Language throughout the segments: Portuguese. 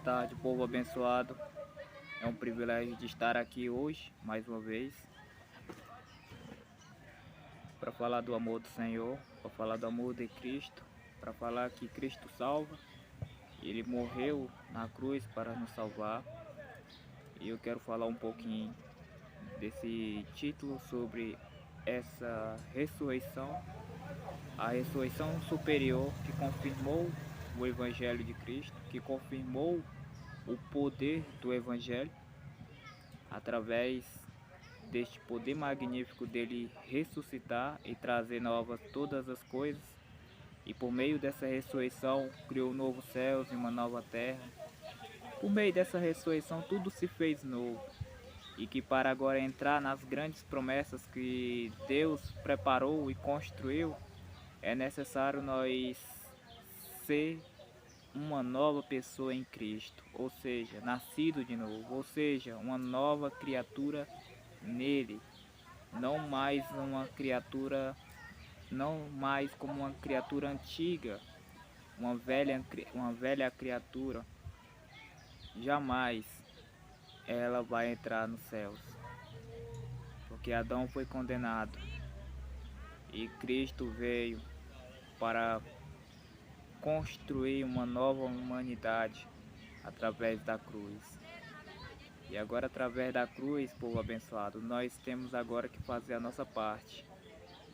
tarde, povo abençoado. É um privilégio de estar aqui hoje, mais uma vez, para falar do amor do Senhor, para falar do amor de Cristo, para falar que Cristo salva. Ele morreu na cruz para nos salvar. E eu quero falar um pouquinho desse título sobre essa ressurreição, a ressurreição superior que confirmou o Evangelho de Cristo, que confirmou o poder do Evangelho, através deste poder magnífico dele ressuscitar e trazer novas todas as coisas. E por meio dessa ressurreição criou novos céus e uma nova terra. Por meio dessa ressurreição tudo se fez novo. E que para agora entrar nas grandes promessas que Deus preparou e construiu, é necessário nós ser uma nova pessoa em Cristo, ou seja, nascido de novo, ou seja, uma nova criatura nele, não mais como uma criatura antiga, uma velha criatura. Jamais ela vai entrar nos céus, porque Adão foi condenado e Cristo veio para construir uma nova humanidade através da cruz. E agora, através da cruz, povo abençoado, nós temos agora que fazer a nossa parte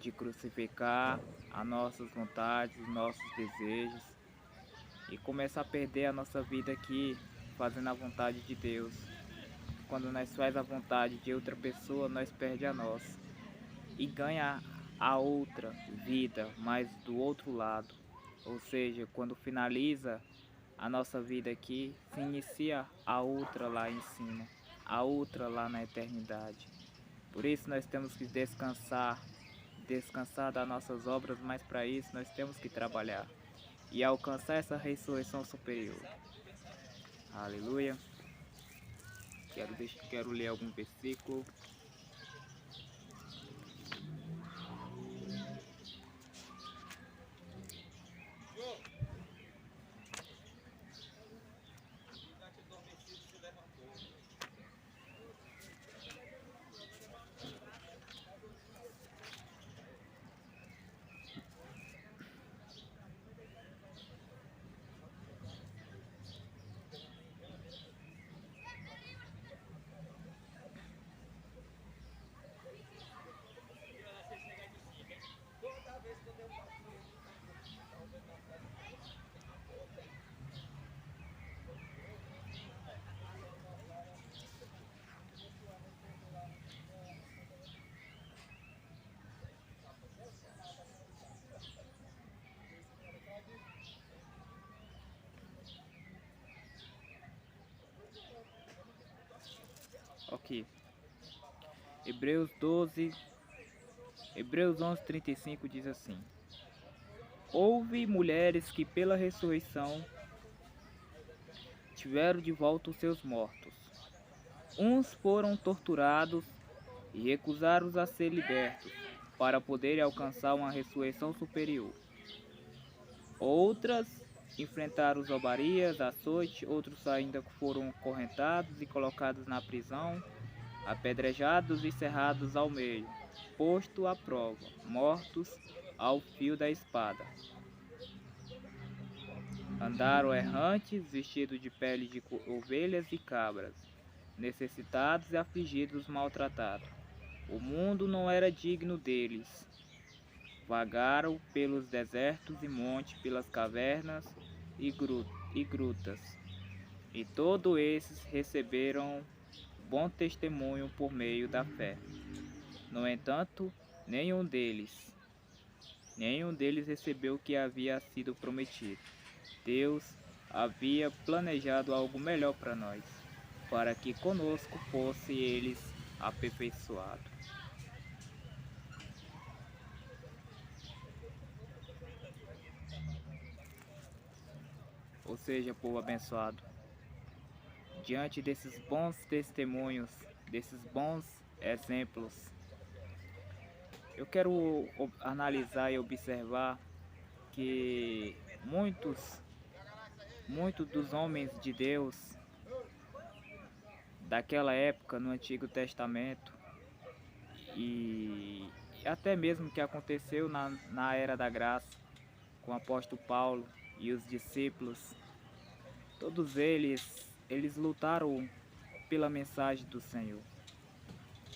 de crucificar as nossas vontades, os nossos desejos e começar a perder a nossa vida aqui fazendo a vontade de Deus. Quando nós faz a vontade de outra pessoa, nós perde a nossa e ganha a outra vida, mas do outro lado. Ou seja, quando finaliza a nossa vida aqui, se inicia a outra lá em cima, a outra lá na eternidade. Por isso nós temos que descansar das nossas obras, mas para isso nós temos que trabalhar e alcançar essa ressurreição superior. Aleluia. Quero ler algum versículo. Ok. Hebreus 11:35 diz assim: Houve mulheres que pela ressurreição tiveram de volta os seus mortos. Uns foram torturados e recusaram a ser libertos para poderem alcançar uma ressurreição superior. Outras enfrentaram zombarias, açoite, outros ainda foram correntados e colocados na prisão, apedrejados e cerrados ao meio, posto à prova, mortos ao fio da espada. Andaram errantes, vestidos de pele de ovelhas e cabras, necessitados e afligidos, maltratados. O mundo não era digno deles. Vagaram pelos desertos e montes, pelas cavernas e grutas. E todos esses receberam bom testemunho por meio da fé. No entanto, nenhum deles recebeu o que havia sido prometido. Deus havia planejado algo melhor para nós, para que conosco fosse eles aperfeiçoado. Ou seja, povo abençoado, diante desses bons testemunhos, desses bons exemplos, eu quero analisar e observar que muitos muitos dos homens de Deus daquela época no Antigo Testamento e até mesmo que aconteceu na Era da Graça com o apóstolo Paulo e os discípulos, todos eles lutaram pela mensagem do Senhor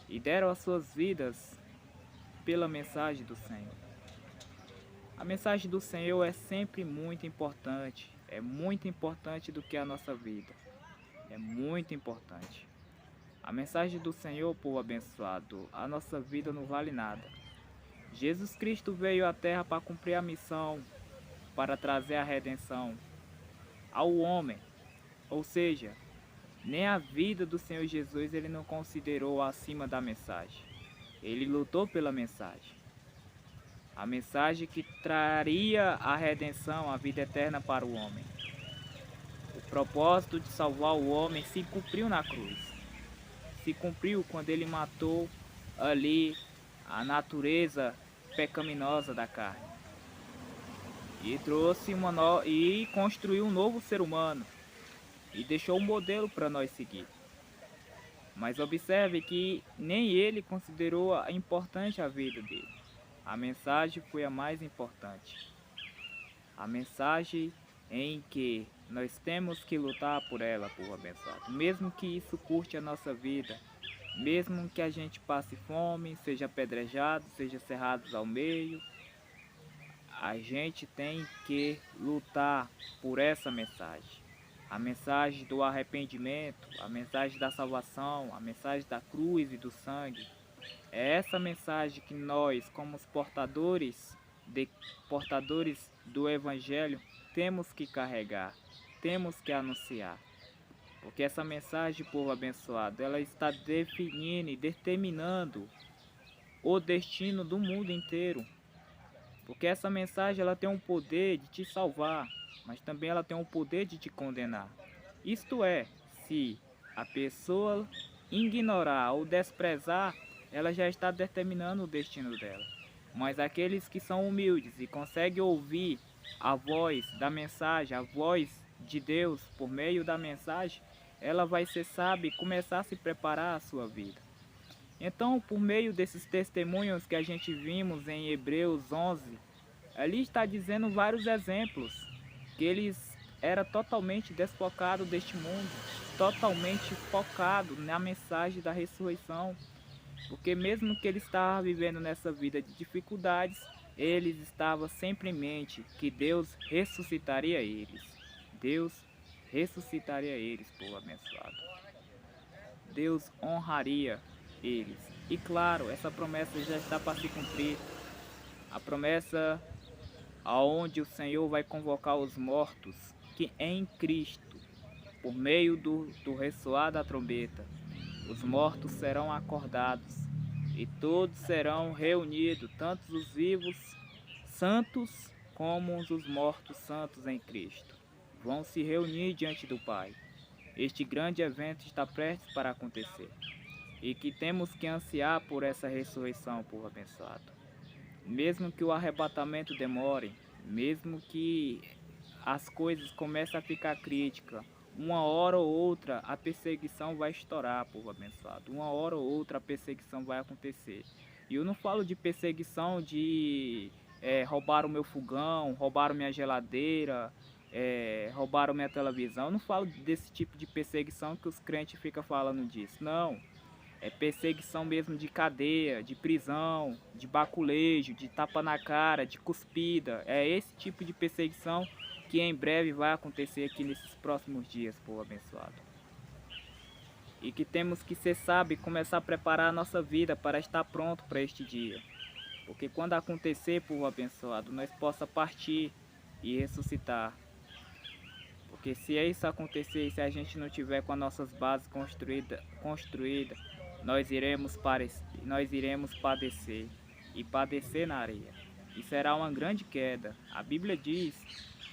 e deram as suas vidas pela mensagem do Senhor. A mensagem do Senhor é sempre muito importante, é muito importante do que a nossa vida, é muito importante. A mensagem do Senhor, povo abençoado, a nossa vida não vale nada. Jesus Cristo veio à terra para cumprir a missão, para trazer a redenção ao homem, ou seja, nem a vida do Senhor Jesus ele não considerou acima da mensagem. Ele lutou pela mensagem. A mensagem que traria a redenção, a vida eterna para o homem. O propósito de salvar o homem se cumpriu na cruz. Se cumpriu quando ele matou ali a natureza pecaminosa da carne. E trouxe e construiu um novo ser humano. E deixou um modelo para nós seguir. Mas observe que nem ele considerou importante a vida dele. A mensagem foi a mais importante. A mensagem em que nós temos que lutar por ela, povo abençoado. Mesmo que isso curte a nossa vida, mesmo que a gente passe fome, seja apedrejado, seja cerrados ao meio, a gente tem que lutar por essa mensagem. A mensagem do arrependimento, a mensagem da salvação, a mensagem da cruz e do sangue. É essa mensagem que nós, como os portadores do Evangelho, temos que carregar, temos que anunciar. Porque essa mensagem, povo abençoado, ela está definindo e determinando o destino do mundo inteiro. Porque essa mensagem ela tem um poder de te salvar, mas também ela tem um poder de te condenar. Isto é, se a pessoa ignorar ou desprezar, ela já está determinando o destino dela. Mas aqueles que são humildes e conseguem ouvir a voz da mensagem, a voz de Deus por meio da mensagem, ela vai ser sábia e começar a se preparar a sua vida. Então, por meio desses testemunhos que a gente vimos em Hebreus 11, ali está dizendo vários exemplos, que eles eram totalmente desfocados deste mundo, totalmente focados na mensagem da ressurreição, porque mesmo que eles estavam vivendo nessa vida de dificuldades, eles estavam sempre em mente que Deus ressuscitaria eles. Deus ressuscitaria eles, povo abençoado. Deus honraria eles. E claro, essa promessa já está para se cumprir. A promessa aonde o Senhor vai convocar os mortos que em Cristo, por meio do ressoar da trombeta, os mortos serão acordados e todos serão reunidos, tanto os vivos santos como os mortos santos em Cristo. Vão se reunir diante do Pai. Este grande evento está prestes para acontecer e que temos que ansiar por essa ressurreição, povo abençoado. Mesmo que o arrebatamento demore, mesmo que as coisas comecem a ficar críticas, uma hora ou outra a perseguição vai estourar, povo abençoado. Uma hora ou outra a perseguição vai acontecer. E eu não falo de perseguição de roubaram meu fogão, roubaram minha geladeira, roubaram minha televisão. Eu não falo desse tipo de perseguição que os crentes ficam falando disso. Não. É perseguição mesmo de cadeia, de prisão, de baculejo, de tapa na cara, de cuspida. É esse tipo de perseguição que em breve vai acontecer aqui nesses próximos dias, povo abençoado. E que temos que ser sábios e começar a preparar a nossa vida para estar pronto para este dia. Porque quando acontecer, povo abençoado, nós possa partir e ressuscitar. Porque se isso acontecer, se a gente não tiver com as nossas bases construídas, nós iremos padecer e padecer na areia. E será uma grande queda. A Bíblia diz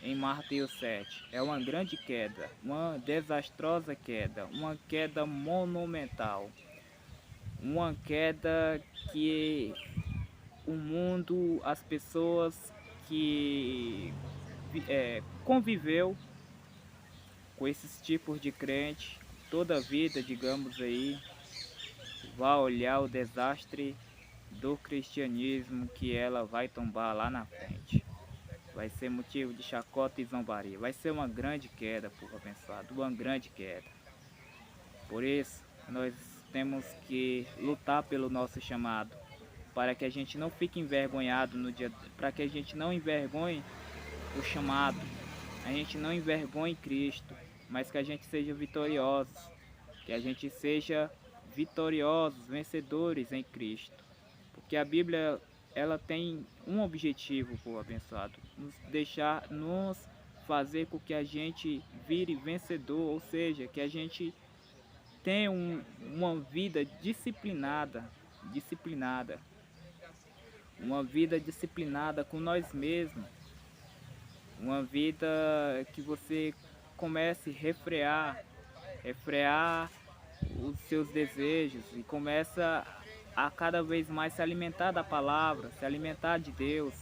em Mateus 7, é uma grande queda, uma desastrosa queda, uma queda monumental, uma queda que o mundo, as pessoas que conviveu com esses tipos de crente, toda a vida, digamos aí, vai olhar o desastre do cristianismo que ela vai tombar lá na frente. Vai ser motivo de chacota e zombaria. Vai ser uma grande queda, povo abençoado, uma grande queda. Por isso, nós temos que lutar pelo nosso chamado, para que a gente não fique envergonhado no dia, para que a gente não envergonhe o chamado, a gente não envergonhe Cristo, mas que a gente seja vitoriosos, que a gente seja vitoriosos, vencedores em Cristo. Porque a Bíblia, ela tem um objetivo, povo abençoado, nos fazer com que a gente vire vencedor, ou seja, que a gente tenha uma vida disciplinada, uma vida disciplinada com nós mesmos, uma vida que você comece refrear os seus desejos e começa a cada vez mais se alimentar da palavra, se alimentar de Deus.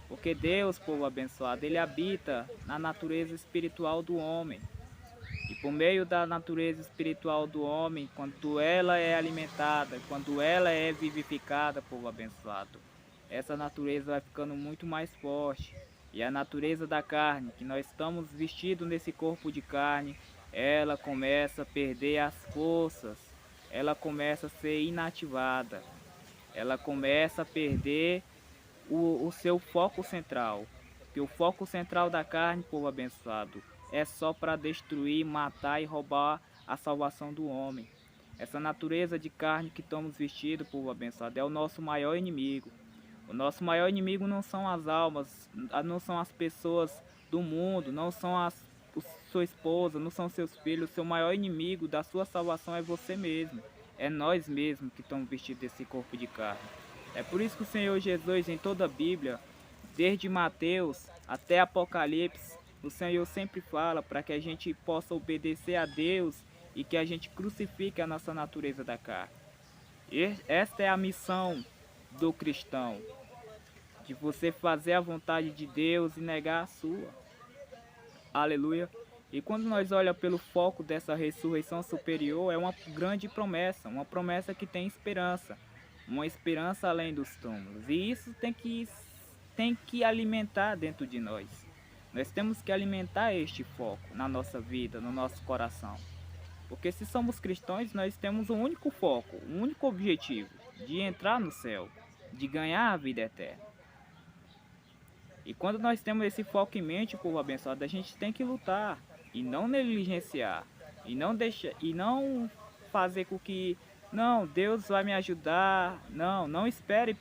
Porque Deus, povo abençoado, Ele habita na natureza espiritual do homem. E por meio da natureza espiritual do homem, quando ela é alimentada, quando ela é vivificada, povo abençoado, essa natureza vai ficando muito mais forte. E a natureza da carne, que nós estamos vestidos nesse corpo de carne, ela começa a perder as forças, ela começa a ser inativada, ela começa a perder o seu foco central. Porque o foco central da carne, povo abençoado, é só para destruir, matar e roubar a salvação do homem. Essa natureza de carne que estamos vestidos, povo abençoado, é o nosso maior inimigo. O nosso maior inimigo não são as almas, não são as pessoas do mundo, não são sua esposa, não são seus filhos. O seu maior inimigo da sua salvação é você mesmo. É nós mesmos que estamos vestidos desse corpo de carne. É por isso que o Senhor Jesus, em toda a Bíblia, desde Mateus até Apocalipse, o Senhor sempre fala para que a gente possa obedecer a Deus e que a gente crucifique a nossa natureza da carne. Esta é a missão do cristão, de você fazer a vontade de Deus e negar a sua. Aleluia. E quando nós olhamos pelo foco dessa ressurreição superior, é uma grande promessa, uma promessa que tem esperança, uma esperança além dos túmulos. E isso tem que alimentar dentro de nós. Nós temos que alimentar este foco na nossa vida, no nosso coração. Porque se somos cristãos, nós temos um único foco, um único objetivo, de entrar no céu, de ganhar a vida eterna. E quando nós temos esse foco em mente, povo abençoado, a gente tem que lutar e não negligenciar, e não fazer com que não, Deus vai me ajudar. Não espere,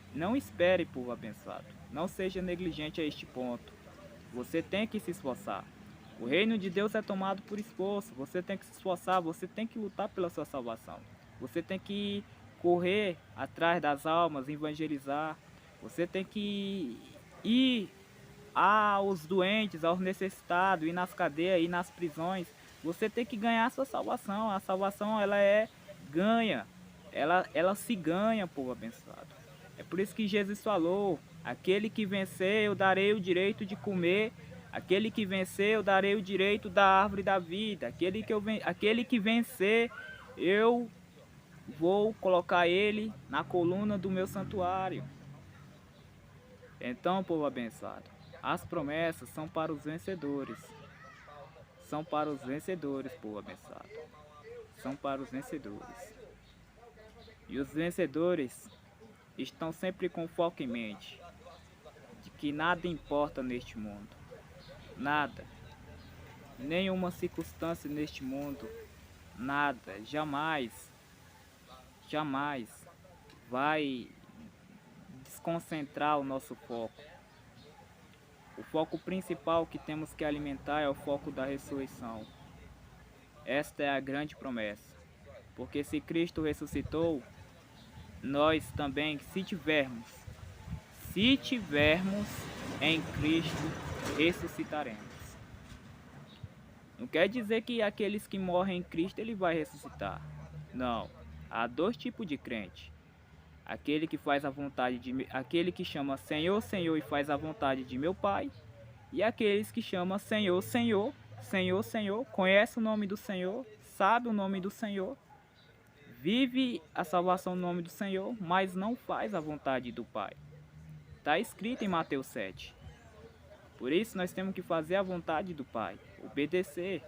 povo abençoado. Não seja negligente a este ponto. Você tem que se esforçar. O reino de Deus é tomado por esforço. Você tem que se esforçar, você tem que lutar pela sua salvação. Você tem que correr atrás das almas, evangelizar. Você tem que ir aos doentes, aos necessitados, ir nas cadeias, ir nas prisões. Você tem que ganhar a sua salvação. A salvação, ela é ganha. Ela se ganha, povo abençoado. É por isso que Jesus falou: aquele que vencer, eu darei o direito de comer. Aquele que vencer, eu darei o direito da árvore da vida. Aquele que vencer, eu vou colocar ele na coluna do meu santuário. Então, povo abençoado, as promessas são para os vencedores. São para os vencedores, povo abençoado. São para os vencedores. E os vencedores estão sempre com foco em mente, de que nada importa neste mundo. Nada. Nenhuma circunstância neste mundo. Nada. Jamais vai desconcentrar o nosso foco. O foco principal que temos que alimentar é o foco da ressurreição. Esta é a grande promessa. Porque se Cristo ressuscitou, nós também, se tivermos em Cristo, ressuscitaremos. Não quer dizer que aqueles que morrem em Cristo, ele vai ressuscitar. Não. Há dois tipos de crente. Aquele que faz a vontade aquele que chama Senhor, Senhor e faz a vontade de meu Pai, e aqueles que chamam Senhor, Senhor Senhor, Senhor, conhece o nome do Senhor, sabe o nome do Senhor, vive a salvação no nome do Senhor, mas não faz a vontade do Pai. Está escrito em Mateus 7. Por isso nós temos que fazer a vontade do Pai, obedecer,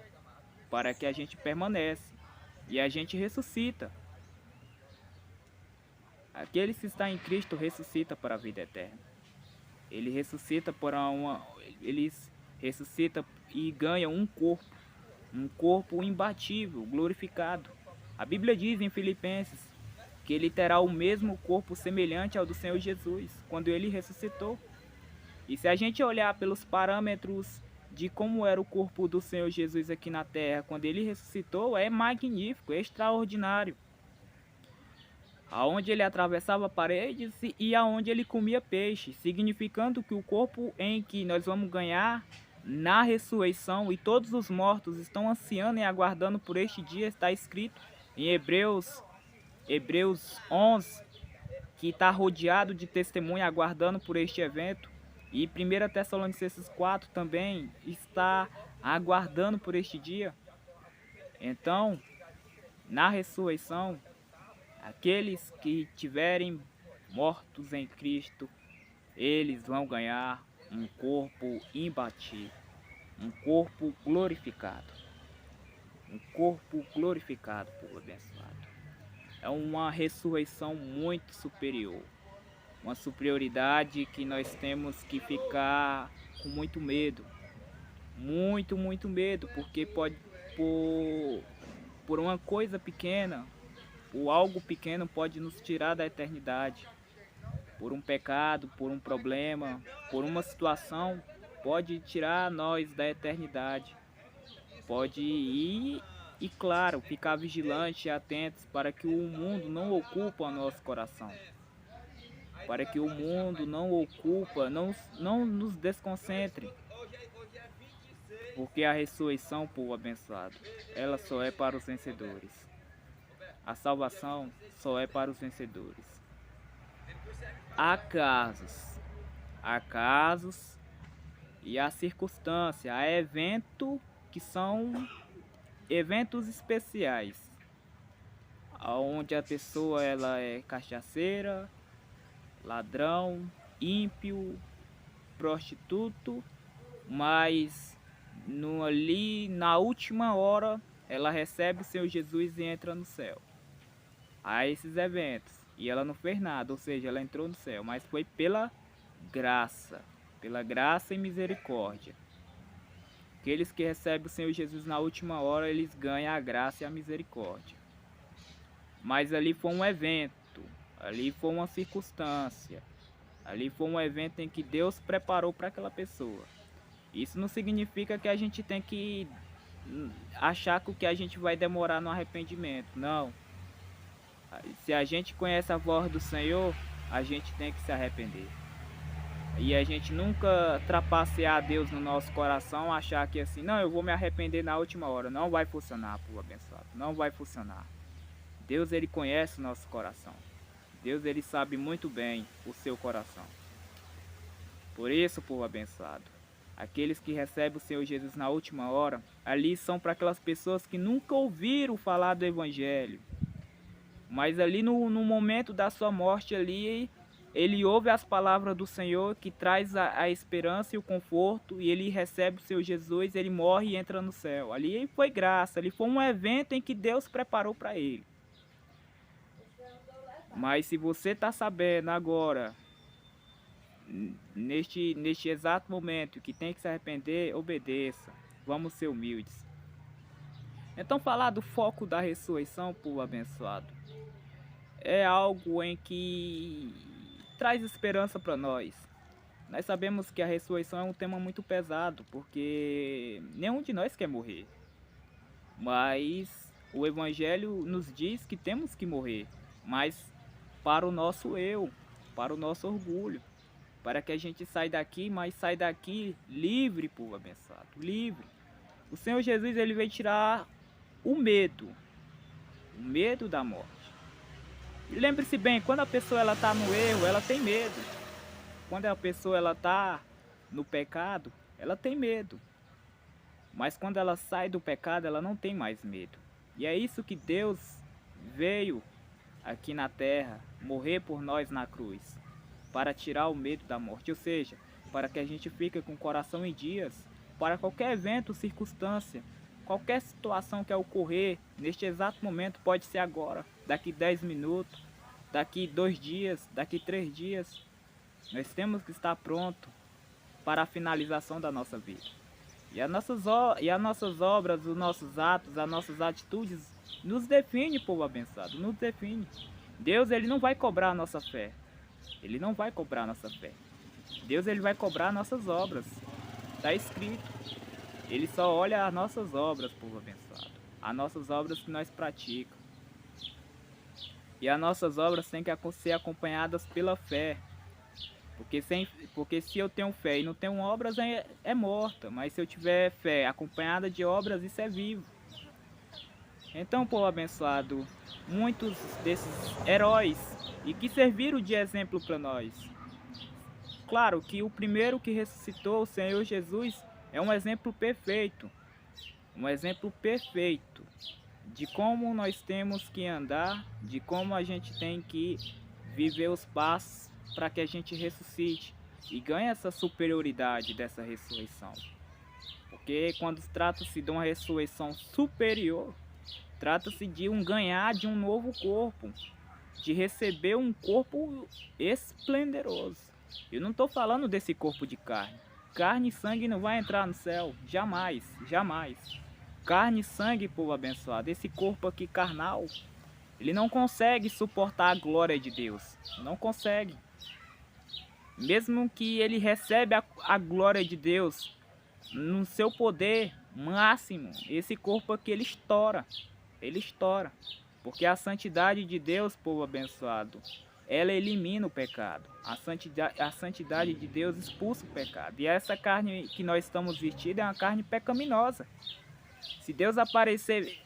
para que a gente permanece e a gente ressuscita. Aquele que está em Cristo ressuscita para a vida eterna. Ele ressuscita e ganha um corpo imbatível, glorificado. A Bíblia diz em Filipenses que ele terá o mesmo corpo semelhante ao do Senhor Jesus, quando ele ressuscitou. E se a gente olhar pelos parâmetros de como era o corpo do Senhor Jesus aqui na terra, quando ele ressuscitou, é magnífico, é extraordinário. Aonde ele atravessava paredes e aonde ele comia peixe, significando que o corpo em que nós vamos ganhar na ressurreição, e todos os mortos estão ansiando e aguardando por este dia, está escrito em Hebreus 11, que está rodeado de testemunha aguardando por este evento. E 1 Tessalonicenses 4 também está aguardando por este dia. Então, na ressurreição, aqueles que tiverem mortos em Cristo, eles vão ganhar um corpo imbatível, um corpo glorificado. Um corpo glorificado, povo abençoado. É uma ressurreição muito superior. Uma superioridade que nós temos que ficar com muito medo. Muito medo, porque pode, por uma coisa pequena, ou algo pequeno pode nos tirar da eternidade. Por um pecado, por um problema, por uma situação, pode tirar nós da eternidade. Pode ir e, claro, ficar vigilante e atentos para que o mundo não ocupe o nosso coração. Para que o mundo não ocupa, não nos desconcentre. Porque a ressurreição, povo abençoado, ela só é para os vencedores. A salvação só é para os vencedores. Há casos e há circunstâncias, há eventos que são eventos especiais, onde a pessoa ela é cachaceira, ladrão, ímpio, prostituto, mas ali na última hora ela recebe o Senhor Jesus e entra no céu. Há esses eventos e ela não fez nada, ou seja, ela entrou no céu, mas foi pela graça e misericórdia. Aqueles que recebem o Senhor Jesus na última hora, eles ganham a graça e a misericórdia. Mas ali foi um evento, ali foi uma circunstância, ali foi um evento em que Deus preparou para aquela pessoa. Isso não significa que a gente tem que achar que o que a gente vai demorar no arrependimento, não. Se a gente conhece a voz do Senhor, a gente tem que se arrepender. E a gente nunca trapacear Deus no nosso coração, achar que assim, não, eu vou me arrepender na última hora. Não vai funcionar, povo abençoado, não vai funcionar. Deus, ele conhece o nosso coração. Deus, ele sabe muito bem o seu coração. Por isso, povo abençoado, aqueles que recebem o Senhor Jesus na última hora, ali são para aquelas pessoas que nunca ouviram falar do Evangelho. Mas ali no momento da sua morte ali, ele ouve as palavras do Senhor que traz a esperança e o conforto, e ele recebe o Senhor Jesus, ele morre e entra no céu. Ali foi graça, ali foi um evento em que Deus preparou para ele. Mas se você está sabendo agora, neste exato momento, que tem que se arrepender, obedeça. Vamos ser humildes. Então, falar do foco da ressurreição, povo abençoado, é algo em que traz esperança para nós. Nós sabemos que a ressurreição é um tema muito pesado, porque nenhum de nós quer morrer. Mas o Evangelho nos diz que temos que morrer, mas para o nosso eu, para o nosso orgulho, para que a gente saia daqui, mas saia daqui livre, povo abençoado, livre. O Senhor Jesus, ele veio tirar o medo da morte. E lembre-se bem, quando a pessoa ela está no erro, ela tem medo. Quando a pessoa ela está no pecado, ela tem medo. Mas quando ela sai do pecado, ela não tem mais medo. E é isso que Deus veio aqui na terra, morrer por nós na cruz, para tirar o medo da morte, ou seja, para que a gente fique com o coração em dias, para qualquer evento, circunstância, qualquer situação que ocorrer, neste exato momento, pode ser agora, daqui 10 minutos, daqui 2 dias, daqui 3 dias, nós temos que estar pronto para a finalização da nossa vida. E as nossas obras, os nossos atos, as nossas atitudes nos define, povo abençoado, nos define. Deus, ele não vai cobrar a nossa fé. Ele não vai cobrar a nossa fé. Deus, ele vai cobrar nossas obras. Está escrito. Ele só olha as nossas obras, povo abençoado. As nossas obras que nós praticamos. E as nossas obras têm que ser acompanhadas pela fé. Porque se eu tenho fé e não tenho obras, é morta. Mas se eu tiver fé acompanhada de obras, isso é vivo. Então, povo abençoado, muitos desses heróis e que serviram de exemplo para nós. Claro que o primeiro que ressuscitou, o Senhor Jesus, é um exemplo perfeito. Um exemplo perfeito de como nós temos que andar, de como a gente tem que viver os passos para que a gente ressuscite e ganhe essa superioridade dessa ressurreição. Porque quando trata-se de uma ressurreição superior, trata-se de ganhar de um novo corpo, de receber um corpo esplendoroso. Eu não estou falando desse corpo de carne. Carne e sangue não vai entrar no céu, jamais, jamais. Carne e sangue, povo abençoado, esse corpo aqui carnal, ele não consegue suportar a glória de Deus, não consegue. Mesmo que ele recebe a glória de Deus no seu poder máximo, esse corpo aqui ele estoura, porque a santidade de Deus, povo abençoado, ela elimina o pecado. A santidade de Deus expulsa o pecado. E essa carne que nós estamos vestidos é uma carne pecaminosa. Se Deus aparecer,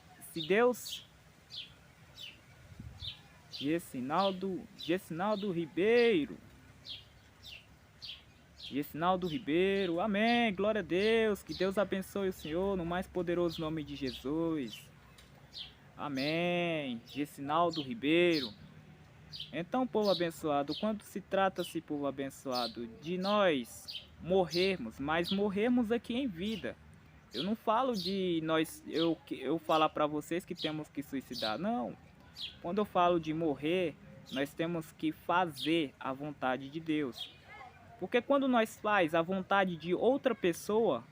Gessinaldo Ribeiro, amém, glória a Deus, que Deus abençoe o Senhor no mais poderoso nome de Jesus, amém, Gessinaldo Ribeiro. Então, povo abençoado, quando se trata-se, povo abençoado, de nós morrermos, mas morrermos aqui em vida, eu não falo de eu falar para vocês que temos que suicidar, não. Quando eu falo de morrer, nós temos que fazer a vontade de Deus. Porque quando nós faz a vontade de outra pessoa,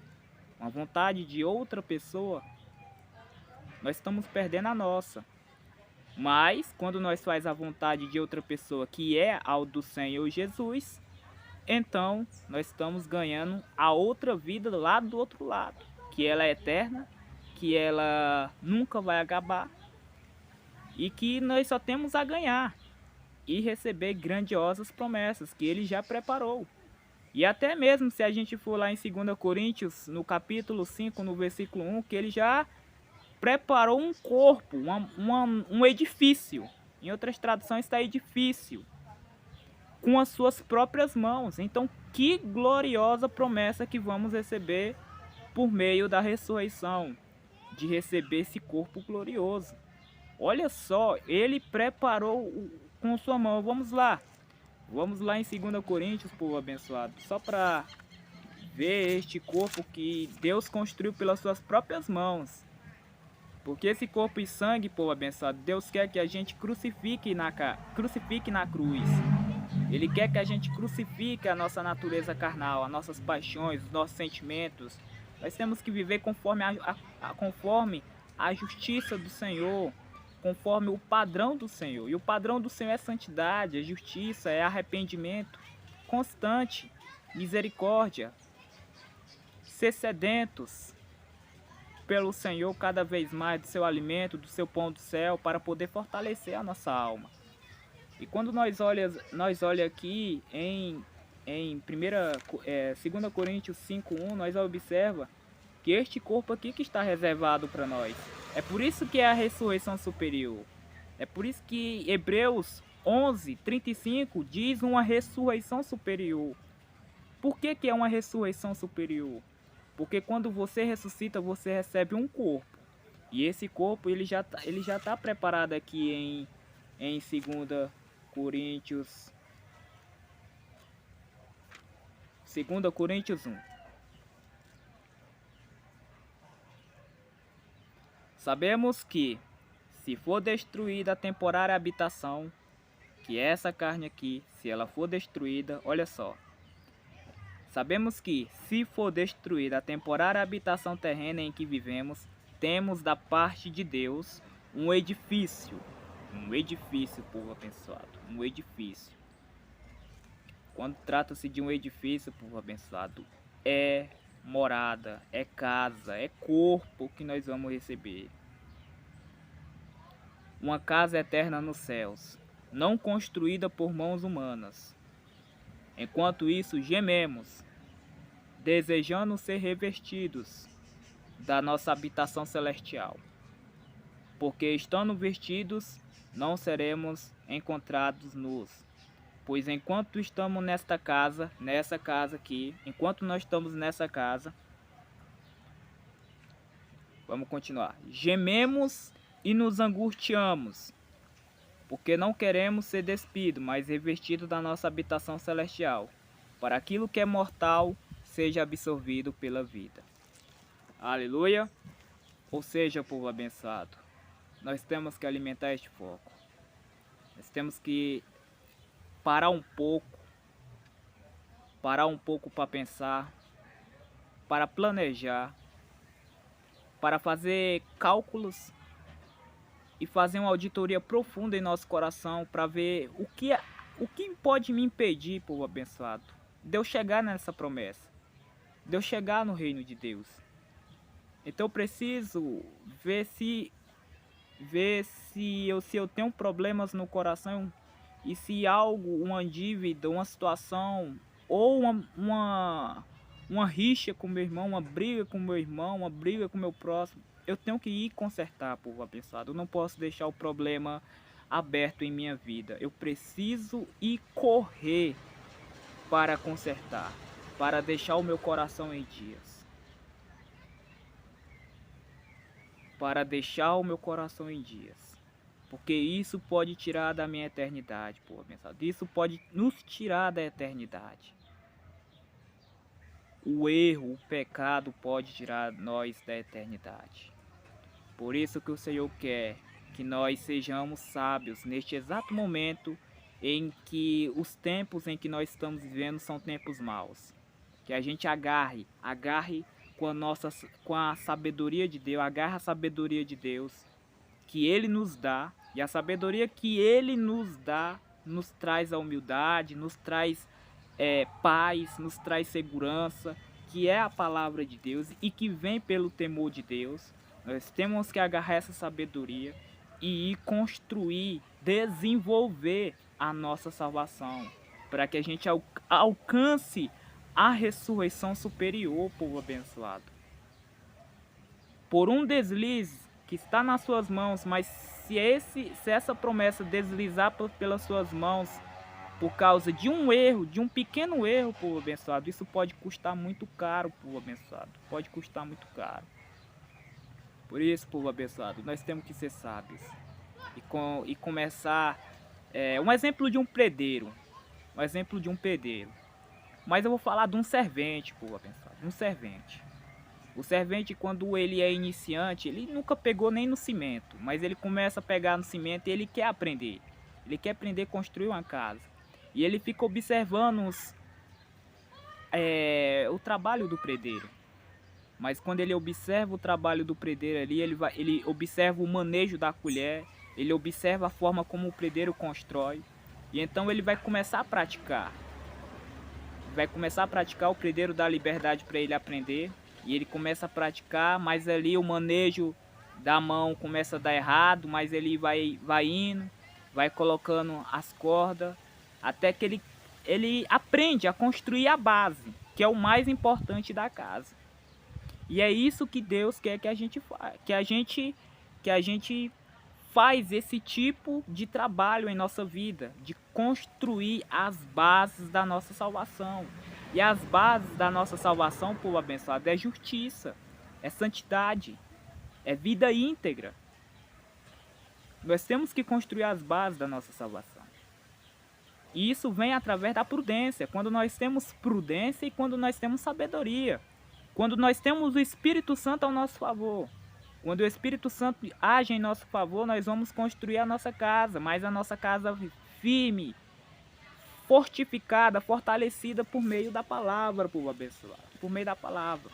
nós estamos perdendo a nossa. Mas quando nós faz a vontade de outra pessoa, que é ao do Senhor Jesus, então nós estamos ganhando a outra vida lá do outro lado, que ela é eterna, que ela nunca vai acabar e que nós só temos a ganhar e receber grandiosas promessas que ele já preparou. E até mesmo se a gente for lá em 2 Coríntios, no capítulo 5, no versículo 1, que ele já preparou um corpo, um edifício. Em outras traduções está edifício, com as suas próprias mãos. Então, que gloriosa promessa que vamos receber por meio da ressurreição, de receber esse corpo glorioso. Olha só, ele preparou com sua mão. Vamos lá em 2 Coríntios, povo abençoado, só para ver este corpo que Deus construiu pelas suas próprias mãos. Porque esse corpo e sangue, povo abençoado, Deus quer que a gente crucifique na cruz. Ele quer que a gente crucifique a nossa natureza carnal, as nossas paixões, os nossos sentimentos. Nós temos que viver conforme a justiça do Senhor, conforme o padrão do Senhor. E o padrão do Senhor é santidade, é justiça, é arrependimento constante, misericórdia, ser sedentos pelo Senhor cada vez mais do seu alimento, do seu pão do céu, para poder fortalecer a nossa alma. E quando nós olha aqui em 2 Coríntios 5:1, nós observa que este corpo aqui que está reservado para nós. É por isso que é a ressurreição superior. É por isso que Hebreus 11:35 diz uma ressurreição superior. Por que é uma ressurreição superior? Porque quando você ressuscita, você recebe um corpo. E esse corpo ele já tá preparado aqui em 2 Coríntios 1. Sabemos que, se for destruída a temporária habitação, que é essa carne aqui, se ela for destruída, olha só. Sabemos que, se for destruída a temporária habitação terrena em que vivemos, temos da parte de Deus um edifício, povo abençoado, um edifício. Quando trata-se de um edifício, povo abençoado, é morada, é casa, é corpo que nós vamos receber. Uma casa eterna nos céus, não construída por mãos humanas. Enquanto isso, gememos, desejando ser revestidos da nossa habitação celestial. Porque estando vestidos, não seremos encontrados nus. Pois enquanto estamos nessa casa aqui, enquanto nós estamos nessa casa, vamos continuar. Gememos e nos angustiamos, porque não queremos ser despidos, mas revestidos da nossa habitação celestial, para aquilo que é mortal seja absorvido pela vida. Aleluia! Ou seja, povo abençoado, nós temos que alimentar este foco. Nós temos que parar um pouco para pensar, para planejar, para fazer cálculos e fazer uma auditoria profunda em nosso coração para ver o que pode me impedir, povo abençoado, de eu chegar nessa promessa, de eu chegar no reino de Deus. Então eu preciso ver se eu tenho problemas no coração e se algo, uma dívida, uma situação ou uma rixa com meu irmão, uma briga com meu irmão, uma briga com meu próximo, eu tenho que ir consertar, povo abençoado. Eu não posso deixar o problema aberto em minha vida. Eu preciso ir correr para consertar, para deixar o meu coração em dias. Para deixar o meu coração em dias. Porque isso pode tirar da minha eternidade, povo abençoado. Isso pode nos tirar da eternidade. O erro, o pecado pode tirar nós da eternidade. Por isso que o Senhor quer que nós sejamos sábios neste exato momento em que os tempos em que nós estamos vivendo são tempos maus. Que a gente agarre com a sabedoria de Deus, agarre a sabedoria de Deus que Ele nos dá, e a sabedoria que Ele nos dá nos traz a humildade, nos traz paz, nos traz segurança, que é a palavra de Deus e que vem pelo temor de Deus. Nós temos que agarrar essa sabedoria e ir construir, desenvolver a nossa salvação, para que a gente alcance a ressurreição superior, povo abençoado. Por um deslize que está nas suas mãos, mas se essa promessa deslizar pelas suas mãos por causa de um erro, de um pequeno erro, povo abençoado, isso pode custar muito caro, povo abençoado. Pode custar muito caro. Por isso, povo abençoado, nós temos que ser sábios e começar. Um exemplo de um pedreiro. Mas eu vou falar de um servente, povo abençoado. Um servente. O servente, quando ele é iniciante, ele nunca pegou nem no cimento, mas ele começa a pegar no cimento e ele quer aprender. Ele quer aprender a construir uma casa. E ele fica observando o trabalho do pedreiro. Mas quando ele observa o trabalho do pedreiro ali, ele observa o manejo da colher, ele observa a forma como o pedreiro constrói. E então ele vai começar a praticar. O pedreiro dá liberdade para ele aprender. E ele começa a praticar, mas ali o manejo da mão começa a dar errado, mas ele vai indo, vai colocando as cordas, até que ele aprende a construir a base, que é o mais importante da casa. E é isso que Deus quer que a gente faça, que a gente faz esse tipo de trabalho em nossa vida, de construir as bases da nossa salvação. E as bases da nossa salvação, povo abençoado, é justiça, é santidade, é vida íntegra. Nós temos que construir as bases da nossa salvação. E isso vem através da prudência, quando nós temos prudência e quando nós temos sabedoria. Quando nós temos o Espírito Santo ao nosso favor. Quando o Espírito Santo age em nosso favor, nós vamos construir a nossa casa, mas a nossa casa firme, fortificada, fortalecida por meio da palavra, povo abençoado, por meio da palavra.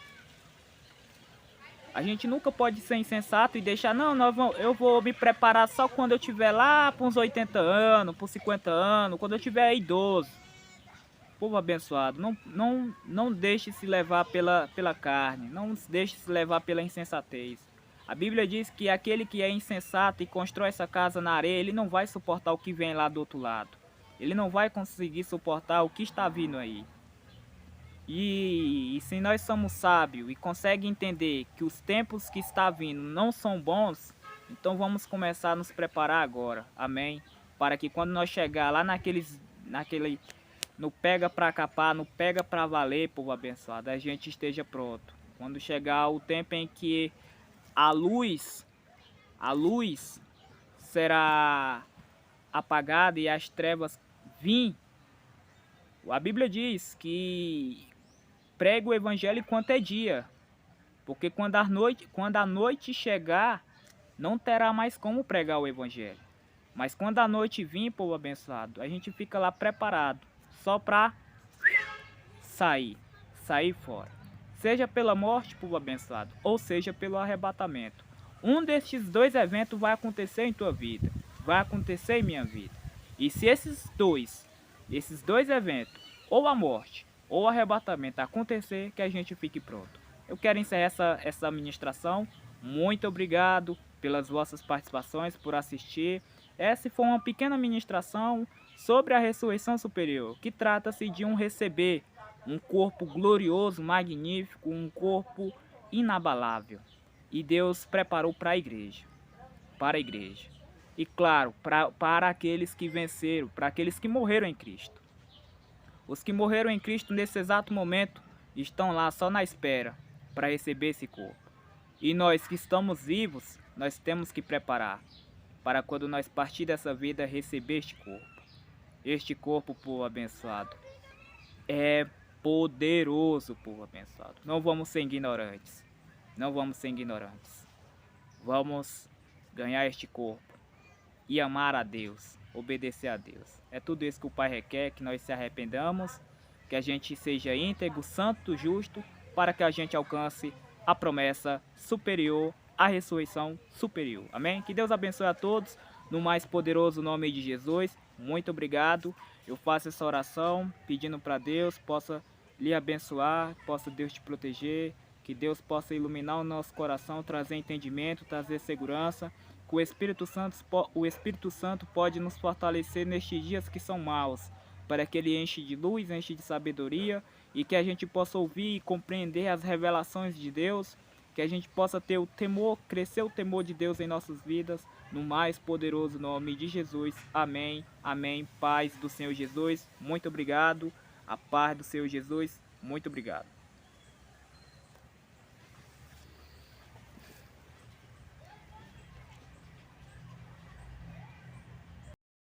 A gente nunca pode ser insensato e deixar, não, eu vou me preparar só quando eu estiver lá para uns 80 anos, por 50 anos, quando eu estiver idoso. Povo abençoado, não deixe se levar pela carne, não deixe se levar pela insensatez. A Bíblia diz que aquele que é insensato e constrói essa casa na areia, ele não vai suportar o que vem lá do outro lado. Ele não vai conseguir suportar o que está vindo aí. E se nós somos sábios e conseguimos entender que os tempos que está vindo não são bons, então vamos começar a nos preparar agora, amém? Para que quando nós chegar lá no pega para capar, no pega para valer, povo abençoado, a gente esteja pronto. Quando chegar o tempo em que a luz será apagada e as trevas vir, a Bíblia diz que prega o evangelho enquanto é dia, porque quando a noite chegar, não terá mais como pregar o evangelho. Mas quando a noite vir, povo abençoado, a gente fica lá preparado, só para sair fora. Seja pela morte, povo abençoado, ou seja pelo arrebatamento. Um destes dois eventos vai acontecer em tua vida, vai acontecer em minha vida. E se esses dois eventos, ou a morte, ou o arrebatamento acontecer, que a gente fique pronto. Eu quero encerrar essa ministração. Muito obrigado pelas vossas participações, por assistir. Essa foi uma pequena ministração sobre a ressurreição superior, que trata-se de receber um corpo glorioso, magnífico, um corpo inabalável. E Deus preparou para a igreja. E claro, para aqueles que venceram, para aqueles que morreram em Cristo. Os que morreram em Cristo nesse exato momento estão lá só na espera para receber esse corpo. E nós que estamos vivos, nós temos que preparar para quando nós partir dessa vida receber este corpo. Este corpo, povo abençoado, é poderoso, povo abençoado. Não vamos ser ignorantes. Não vamos ser ignorantes. Vamos ganhar este corpo e amar a Deus, obedecer a Deus. É tudo isso que o Pai requer, que nós se arrependamos, que a gente seja íntegro, santo, justo, para que a gente alcance a promessa superior, a ressurreição superior. Amém? Que Deus abençoe a todos, no mais poderoso nome de Jesus. Muito obrigado. Eu faço essa oração pedindo para Deus possa lhe abençoar, possa Deus te proteger, que Deus possa iluminar o nosso coração, trazer entendimento, trazer segurança. Que o Espírito Santo pode nos fortalecer nestes dias que são maus, para que ele enche de luz, enche de sabedoria, e que a gente possa ouvir e compreender as revelações de Deus, que a gente possa ter o temor, crescer o temor de Deus em nossas vidas, no mais poderoso nome de Jesus. Amém, amém. Paz do Senhor Jesus, muito obrigado. A paz do Senhor Jesus, muito obrigado.